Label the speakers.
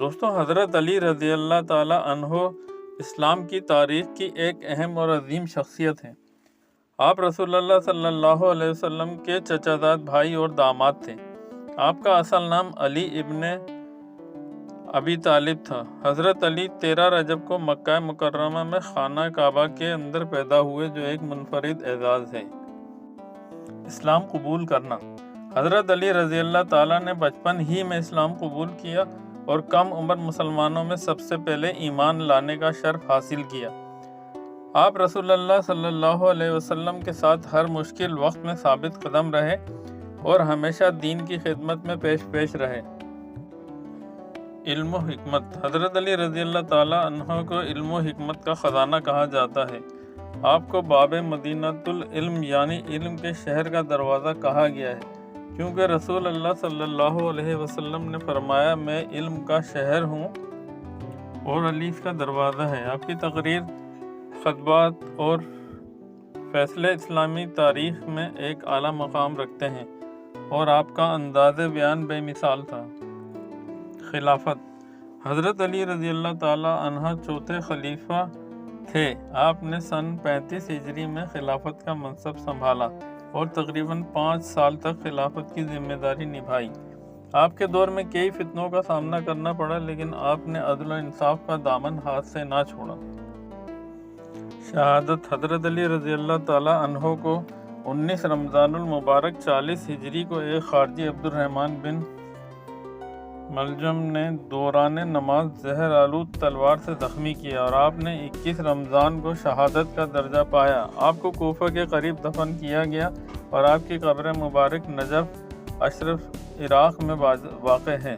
Speaker 1: دوستوں، حضرت علی رضی اللہ تعالیٰ عنہ اسلام کی تاریخ کی ایک اہم اور عظیم شخصیت ہیں۔ آپ رسول اللہ صلی اللہ علیہ وسلم کے چچا زاد بھائی اور داماد تھے۔ آپ کا اصل نام علی ابن ابی طالب تھا۔ حضرت علی 13 رجب کو مکہ مکرمہ میں خانہ کعبہ کے اندر پیدا ہوئے، جو ایک منفرد اعزاز ہے۔ اسلام قبول کرنا۔ حضرت علی رضی اللہ تعالیٰ نے بچپن ہی میں اسلام قبول کیا اور کم عمر مسلمانوں میں سب سے پہلے ایمان لانے کا شرف حاصل کیا۔ آپ رسول اللہ صلی اللہ علیہ وسلم کے ساتھ ہر مشکل وقت میں ثابت قدم رہے اور ہمیشہ دین کی خدمت میں پیش رہے۔ علم و حکمت۔ حضرت علی رضی اللہ تعالیٰ عنہ کو علم و حکمت کا خزانہ کہا جاتا ہے۔ آپ کو باب مدینۃ العلم یعنی علم کے شہر کا دروازہ کہا گیا ہے، کیونکہ رسول اللہ صلی اللہ علیہ وسلم نے فرمایا، میں علم کا شہر ہوں اور علی اس کا دروازہ ہے۔ آپ کی تقریر، خطبات اور فیصلے اسلامی تاریخ میں ایک اعلیٰ مقام رکھتے ہیں اور آپ کا انداز بیان بے مثال تھا۔ خلافت۔ حضرت علی رضی اللہ تعالیٰ عنہ چوتھے خلیفہ تھے۔ آپ نے سن 35 ہجری میں خلافت کا منصب سنبھالا اور تقریباً 5 سال تک خلافت کی ذمہ داری نبھائی۔ آپ کے دور میں کئی فتنوں کا سامنا کرنا پڑا، لیکن آپ نے عدل و انصاف کا دامن ہاتھ سے نہ چھوڑا۔ شہادت۔ حضرت علی رضی اللہ تعالیٰ عنہ کو 19 رمضان المبارک 40 ہجری کو ایک خارجی عبد الرحمن بن ملجم نے دوران نماز زہر آلود تلوار سے زخمی کیا اور آپ نے 21 رمضان کو شہادت کا درجہ پایا۔ آپ کو کوفہ کے قریب دفن کیا گیا اور آپ کی قبر مبارک نجف اشرف عراق میں واقع ہے۔